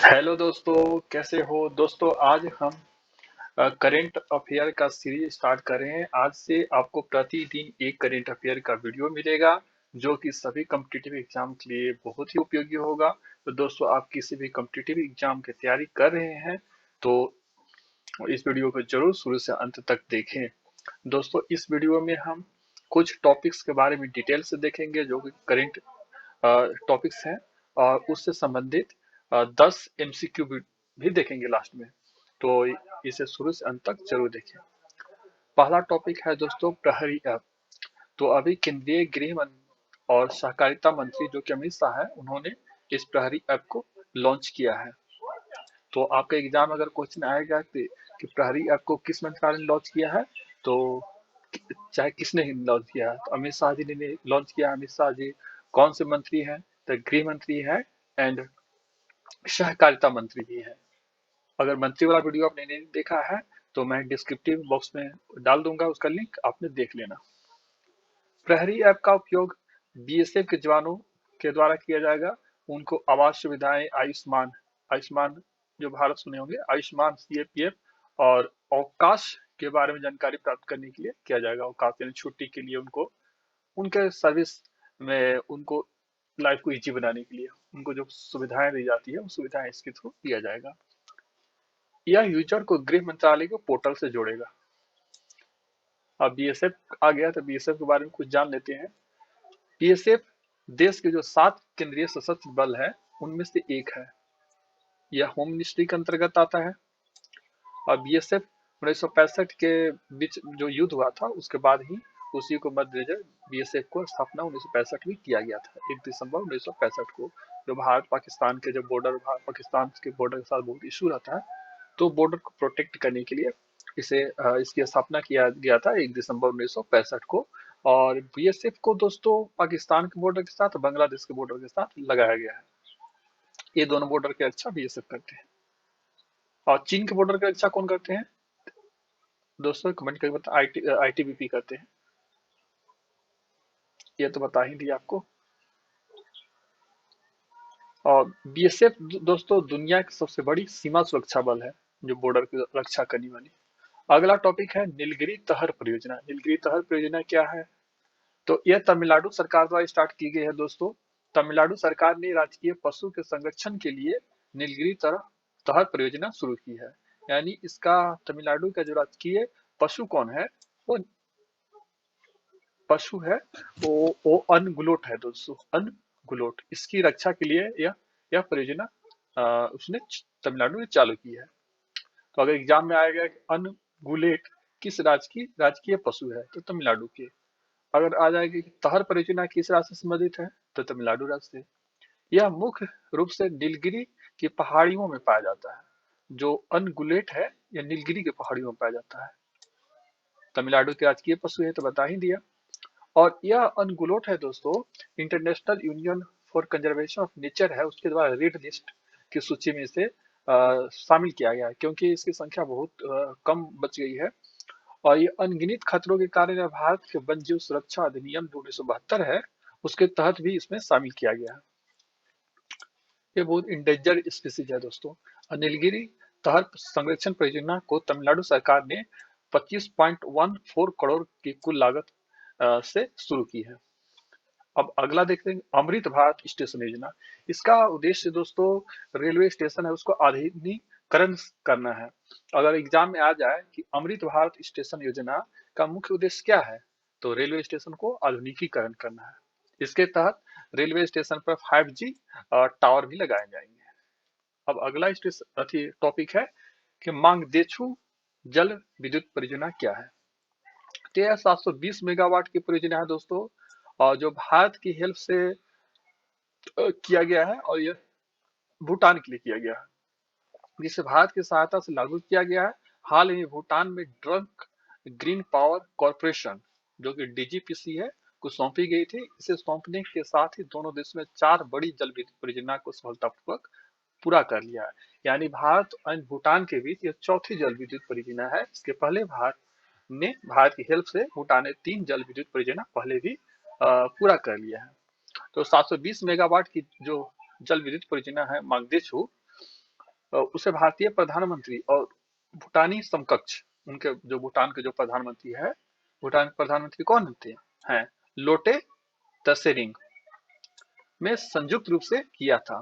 Hello दोस्तों, कैसे हो दोस्तों। आज हम करेंट अफेयर का सीरीज स्टार्ट कर रहे हैं। आज से आपको प्रतिदिन एक करेंट अफेयर का वीडियो मिलेगा जो कि सभी कॉम्पिटिटिव एग्जाम के लिए बहुत ही उपयोगी होगा। तो दोस्तों, आप किसी भी कॉम्पिटिटिव एग्जाम की तैयारी कर रहे हैं तो इस वीडियो को जरूर शुरू से अंत तक देखें। दोस्तों, इस वीडियो में हम कुछ टॉपिक्स के बारे में डिटेल से देखेंगे जो कि करेंट टॉपिक्स हैं, और उससे संबंधित 10 एमसीक्यू भी देखेंगे लास्ट में। तो इसे शुरू से अंत तक जरूर देखें। पहला टॉपिक है दोस्तों प्रहरी ऐप। तो अभी केंद्रीय गृह और सहकारिता मंत्री जो कि अमित शाह है, उन्होंने इस प्रहरी ऐप को लॉन्च किया है। तो आपका एग्जाम अगर क्वेश्चन आएगा कि प्रहरी ऐप को किस मंत्रालय ने लॉन्च किया है, तो चाहे किसने लॉन्च किया है, तो अमित शाह जी ने लॉन्च किया है। अमित शाह जी कौन से मंत्री हैं? तो गृह मंत्री है एंड सहकारिता मंत्री भी है। अगर मंत्री वाला वीडियो आपने नहीं देखा है तो मैं डिस्क्रिप्टिव बॉक्स में डाल दूंगा, उसका लिंक आपने देख लेना। प्रहरी ऐप का उपयोग बीएसएफ के जवानों के द्वारा किया जाएगा। उनको आवास सुविधाएं, आयुष्मान आयुष्मान जो भारत सुने होंगे, आयुष्मान सीएपीएफ और अवकाश के बारे में जानकारी प्राप्त करने के लिए किया जाएगा। अवकाश यानी छुट्टी के लिए उनको, उनके सर्विस में उनको लाइफ को इजी बनाने के लिए उनको जो सुविधाएं दी जाती है, वो सुविधाएं इसके थ्रू दिया जाएगा। यह यूजर को गृह मंत्रालय के पोर्टल से जोड़ेगा। अब बीएसएफ आ गया तो बीएसएफ के बारे में कुछ जान लेते हैं। बीएसएफ देश के जो 7 केंद्रीय सशस्त्र बल है उनमें से एक है। यह होम मिनिस्ट्री के अंतर्गत आता है। और बीएसएफ 1965 के बीच जो युद्ध हुआ था उसके बाद ही उसी को मद्देनजर बीएसएफ को स्थापना 1965 में किया गया था, 1 दिसंबर 1965 को। जो भारत पाकिस्तान के जो बॉर्डर, पाकिस्तान के बॉर्डर के साथ बहुत इशू रहता है, तो बॉर्डर को प्रोटेक्ट करने के लिए इसकी स्थापना किया गया था 1 दिसंबर 1965 को। और बीएसएफ को दोस्तों पाकिस्तान के बॉर्डर के साथ बांग्लादेश के बॉर्डर के साथ लगाया गया है। ये दोनों बॉर्डर की रक्षा बीएसएफ करते हैं। और चीन के बॉर्डर की रक्षा कौन करते हैं दोस्तों? कमेंट करके बता। आईटीबीपी करते हैं, ये तो बता ही दिया आपको। और बीएसएफ दोस्तों दुनिया की सबसे बड़ी सीमा सुरक्षा बल है जो बॉर्डर की रक्षा करने वाली। अगला टॉपिक है नीलगिरी तहर परियोजना। नीलगिरी तहर परियोजना क्या है? तो यह तमिलनाडु सरकार द्वारा स्टार्ट की गई है दोस्तों। तमिलनाडु सरकार ने राजकीय पशु के संरक्षण के लिए नीलगिरी तहर परियोजना शुरू की है। यानी इसका तमिलनाडु का जो राजकीय पशु कौन है, वो पशु है, वो अनगुलोट है दोस्तों, अनगुलोट। इसकी रक्षा के लिए यह परियोजना उसने तमिलनाडु ने चालू की है। तो अगर एग्जाम में आएगा कि अनगुलेट किस राज्य की राजकीय पशु है, तो तमिलनाडु के। अगर आ जाएगी कि तहर परियोजना किस राज्य से संबंधित है, तो तमिलनाडु राज्य से। यह मुख्य रूप से नीलगिरी की पहाड़ियों में पाया जाता है। जो अनगुलेट है यह नीलगिरी की पहाड़ियों में पाया जाता है। तमिलनाडु के राजकीय पशु है तो बता ही दिया। और यह अनगुलोट है दोस्तों, international union for conservation of nature है, उसके द्वारा रेड लिस्ट की सूची में इसे शामिल किया गया है, क्योंकि इसकी संख्या बहुत कम बच गई है। और ये अनगिनत खतरों के कारण यह भारत के वन जीव सुरक्षा अधिनियम जो 1972 है, उसके तहत भी इसमें शामिल किया गया है। ये बहुत इंडेंजर स्पीसीज है दोस्तों। और नीलगिरी तहर संरक्षण परियोजना को तमिलनाडु सरकार ने 25.14 करोड़ की कुल लागत से शुरू की है। अब अगला देखते हैं अमृत भारत स्टेशन योजना। इसका उद्देश्य दोस्तों रेलवे स्टेशन है उसको आधुनिकीकरण करना है। अगर एग्जाम में आ जाए कि अमृत भारत स्टेशन योजना का मुख्य उद्देश्य क्या है, तो रेलवे स्टेशन को आधुनिकीकरण करना है। इसके तहत रेलवे स्टेशन पर 5G टावर भी लगाए जाएंगे। अब अगला स्टेशन टॉपिक है कि मांगदेछू जल विद्युत परियोजना क्या है। तो यह 720 मेगावाट की परियोजना है दोस्तों, और जो भारत की हेल्प से किया गया है, और यह भूटान के लिए किया गया है, जिसे भारत की सहायता से लागू किया गया है। हाल ही में भूटान में ड्रग ग्रीन पावर कॉरपोरेशन जो कि डीजीपीसी है को सौंपी गई थी। इसे सौंपने के साथ ही दोनों देशों में 4 बड़ी जल विद्युत परियोजना को सफलतापूर्वक पूरा कर लिया है। यानी भारत और भूटान के बीच यह चौथी जल विद्युत परियोजना है। इसके पहले भारत की हेल्प से भूटान ने 3 जल विद्युत परियोजना पहले भी पूरा कर लिया है। तो 720 मेगावाट की जो जल विद्युत परियोजना है मांगदेछू, उसे भारतीय प्रधानमंत्री और भूटानी समकक्ष, उनके जो भूटान के जो प्रधानमंत्री है, भूटान के प्रधानमंत्री कौन होते हैं, लोटे तसेरिंग, में संयुक्त रूप से किया था।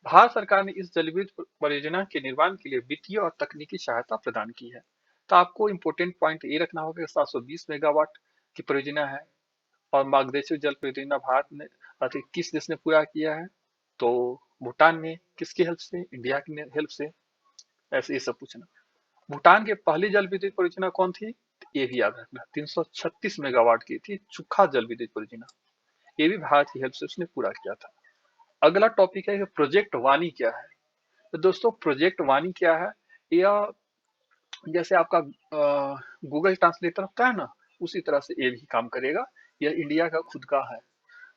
भारत सरकार ने इस जलविद्युत परियोजना के निर्माण के लिए वित्तीय और तकनीकी सहायता प्रदान की है। तो आपको इम्पोर्टेंट पॉइंट ये रखना होगा कि 720 मेगावाट की परियोजना है और मार्गदर्शक जल परियोजना भारत ने किस देश ने पूरा किया है, तो भूटान ने, किसकी हेल्प से, इंडिया की हेल्प से, ऐसे ये सब पूछना। भूटान की पहली जल विद्युत परियोजना कौन थी, ये भी याद रखना, 336 मेगावाट की थी सुखा जल विद्युत परियोजना, ये भी भारत की हेल्प से उसने पूरा किया था। अगला टॉपिक है कि प्रोजेक्ट वानी क्या है। तो दोस्तों प्रोजेक्ट वानी क्या है, यह जैसे आपका गूगल ट्रांसलेटर होता है ना, उसी तरह से ये भी काम करेगा। यह इंडिया का खुद का है,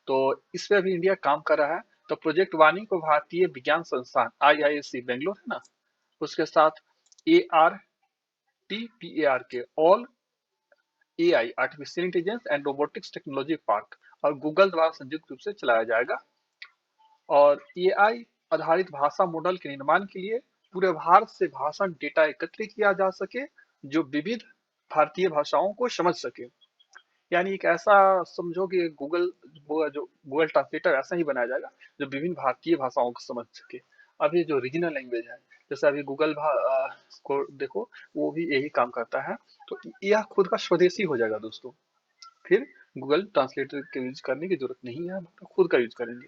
तो इस पे अभी इंडिया काम कर रहा है। तो प्रोजेक्ट वानी को भारतीय विज्ञान संस्थान IISc बेंगलोर है ना, उसके साथ ARTPAR के all AI artificial intelligence and robotics technology park और गूगल द्वारा संयुक्त रूप से चलाया जाएगा। और AI आधारित भाषा मॉडल के निर्माण के लिए पूरे भारत से भाषण डेटा एकत्र किया जा सके जो विविध भारतीय भाषाओं को समझ सके। यानी एक ऐसा समझो कि गूगल, वो जो गूगल ट्रांसलेटर ऐसा ही बनाया जाएगा जो विभिन्न भारतीय भाषाओं को समझ सके। अभी जो रीजनल लैंग्वेज है, जैसे अभी गूगल को देखो, वो भी यही काम करता है। तो यह खुद का स्वदेशी हो जाएगा दोस्तों, फिर गूगल ट्रांसलेटर के यूज करने की जरूरत नहीं है, हम खुद का यूज करेंगे।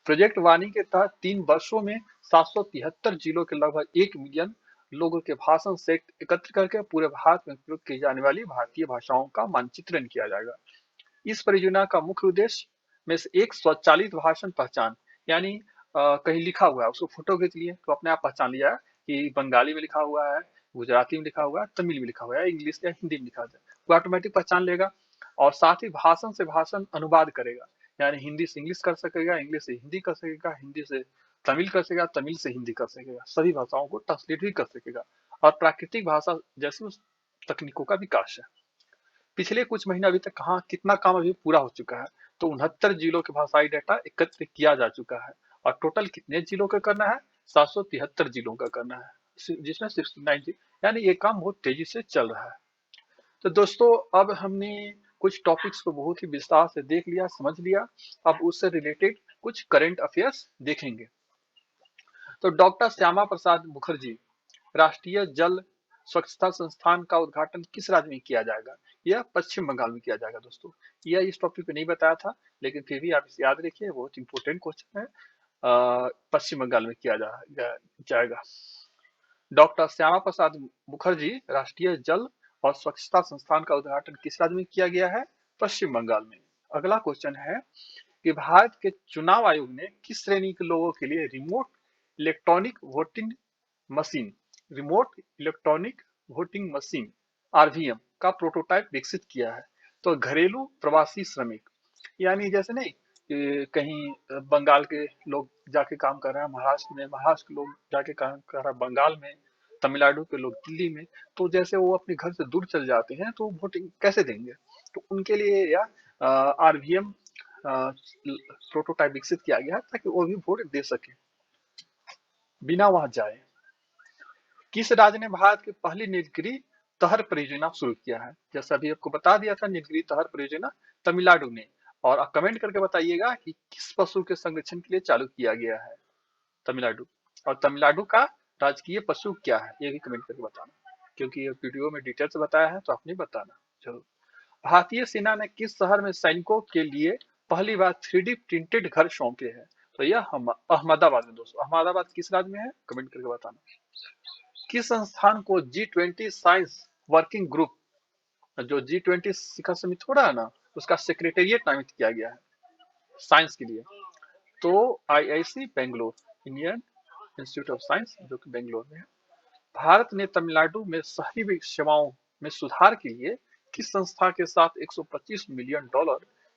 प्रोजेक्ट वानी के तहत 3 वर्षों में 773 जिलों के लगभग 1 मिलियन लोगों के भाषण सेट एकत्र करके पूरे भारत में प्रयोग की जाने वाली भारतीय भाषाओं का मानचित्रण किया जाएगा। इस परियोजना का मुख्य उद्देश्य में से एक स्वचालित भाषण पहचान, यानी कहीं लिखा हुआ है उसको फोटो खींच लिए तो अपने आप पहचान लिया है कि बंगाली में लिखा हुआ है, गुजराती में लिखा हुआ है, तमिल में लिखा हुआ है, इंग्लिश या हिंदी में लिखा हुआ है, वो ऑटोमेटिक पहचान लेगा। और साथ ही भाषण से भाषण अनुवाद करेगा, यानी हिंदी से इंग्लिश कर सकेगा, इंग्लिश से हिंदी कर सकेगा, हिंदी से तमिल कर सकेगा, तमिल से हिंदी कर सकेगा, सभी भाषाओं को ट्रांसलेट भी कर सकेगा। और प्राकृतिक भाषा जैसी उस तकनीकों का विकास है। पिछले कुछ महीने अभी तक कहाँ कितना काम अभी पूरा हो चुका है, तो 69 जिलों के भाषाई डाटा एकत्र किया जा चुका है। और टोटल कितने जिलों का करना है, 773 जिलों का करना है, जिसमें 69, यानी ये काम बहुत तेजी से चल रहा है। तो दोस्तों अब हमने कुछ टॉपिक्स को बहुत ही विस्तार से देख लिया, समझ लिया। अब उससे रिलेटेड कुछ करंट अफेयर्स देखेंगे। तो डॉक्टर श्यामा प्रसाद मुखर्जी राष्ट्रीय जल स्वच्छता संस्थान का उद्घाटन किस राज्य में किया जाएगा, यह पश्चिम बंगाल में किया जाएगा। दोस्तों यह इस टॉपिक पे नहीं बताया था, लेकिन फिर भी आप इसे याद रखिए, बहुत इंपॉर्टेंट क्वेश्चन है। पश्चिम बंगाल में किया जाएगा। डॉक्टर श्यामा प्रसाद मुखर्जी राष्ट्रीय जल और स्वच्छता संस्थान का उद्घाटन किस राज्य में किया गया है, पश्चिम बंगाल में। अगला क्वेश्चन है कि भारत के चुनाव आयोग ने किस श्रेणी के लोगों के लिए electronic voting machine remote electronic voting machine RVM का प्रोटोटाइप विकसित किया है। तो घरेलू प्रवासी श्रमिक, यानी जैसे नहीं कि कहीं बंगाल के लोग जाके काम कर रहे हैं महाराष्ट्र में, महाराष्ट्र के लोग जाके काम कर रहे हैं बंगाल में, तमिलनाडु के लोग दिल्ली में, तो जैसे वो अपने घर से दूर चल जाते हैं तो वोटिंग कैसे देंगे, तो उनके लिए यह RVM प्रोटोटाइप विकसित किया गया है ताकि वो भी वोट दे सके बिना वहां जाए। किस राज्य ने भारत की पहली नीलगिरी तहर परियोजना शुरू किया है, जैसा अभी आपको बता दिया था, नीलगिरी तहर परियोजना तमिलनाडु ने। और आप कमेंट करके बताइएगा कि किस पशु के संरक्षण के लिए चालू किया गया है, तमिलनाडु। और तमिलनाडु का राजकीय पशु क्या है, ये भी कमेंट करके बताना, क्योंकि ये वीडियो में डिटेल से बताया है तो आपने बताना जरूर। भारतीय सेना ने किस शहर में सैनिकों के लिए पहली बार 3D प्रिंटेड घर सौंपे हैं, तो यह अहमदाबाद में। दोस्तों अहमदाबाद किस राज्य में है, कमेंट करके बताना। किस संस्थान को G20 साइंस वर्किंग ग्रुप, जो G20 शिखर समिति हो रहा है ना, उसका सेक्रेटेरिएट नामित किया गया है साइंस के लिए, तो IIC Bangalore, Indian institute of science, जो कि बेंगलोर में है। भारत ने तमिलनाडु में शहरी सेवाओं में सुधार के लिए किस संस्था के साथ $125 मिलियन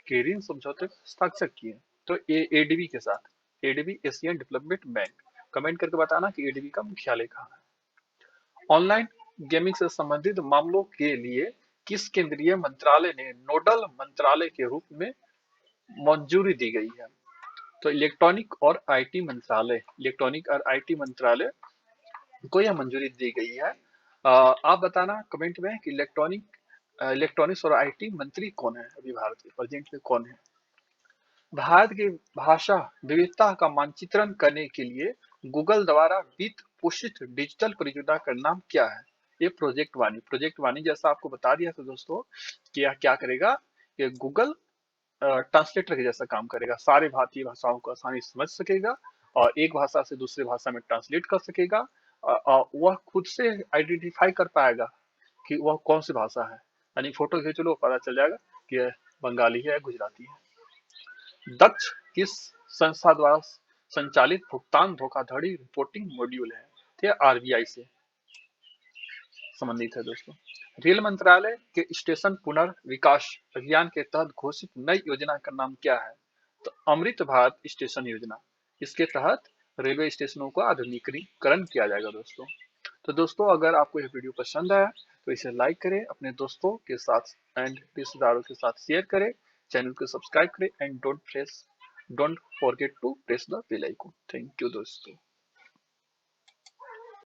के ऋण समझौते हस्ताक्षर किए, तो ADB के साथ, ADB Asian development bank. Comment करके बताना कि ADB का मुख्यालय कहाँ है। ऑनलाइन गेमिंग से संबंधित मामलों के लिए किस केंद्रीय मंत्रालय ने नोडल मंत्रालय के रूप में मंजूरी दी गई है, तो इलेक्ट्रॉनिक और आईटी मंत्रालय को यह मंजूरी दी गई है। आप बताना कमेंट में कि इलेक्ट्रॉनिक्स और आईटी मंत्री कौन है, अभी भारत के प्रेजेंट में कौन है। भारत की भाषा विविधता का मानचित्रण करने के लिए गूगल द्वारा वित्त पोषित डिजिटल परियोजना का नाम क्या है। ये प्रोजेक्ट वानी जैसा आपको बता दिया था दोस्तों कि यह क्या करेगा, ये गूगल ट्रांसलेटर के जैसा काम करेगा, सारे भारतीय भाषाओं को आसानी से समझ सकेगा और एक भाषा से दूसरी भाषा में ट्रांसलेट कर सकेगा। वह खुद से आइडेंटिफाई कर पाएगा कि वह कौन सी भाषा है, यानी फोटो खींच लो पता चल जाएगा कि यह बंगाली है, गुजराती है। दक्ष किस संस्था द्वारा संचालित भुगतान धोखाधड़ी रिपोर्टिंग मॉड्यूल है, तो यह आरबीआई से संबंधित है दोस्तों। रेल मंत्रालय के स्टेशन पुनर्विकास अभियान के तहत घोषित नई योजना का नाम क्या है, तो अमृत भारत स्टेशन योजना। इसके तहत रेलवे स्टेशनों का आधुनिकीकरण किया जाएगा दोस्तों। तो दोस्तों अगर आपको यह वीडियो पसंद आया तो इसे लाइक करें, अपने दोस्तों के साथ एंड रिश्तेदारों के साथ शेयर करें, चैनल को सब्सक्राइब करें and don't forget to press the bell icon. Thank you दोस्तों।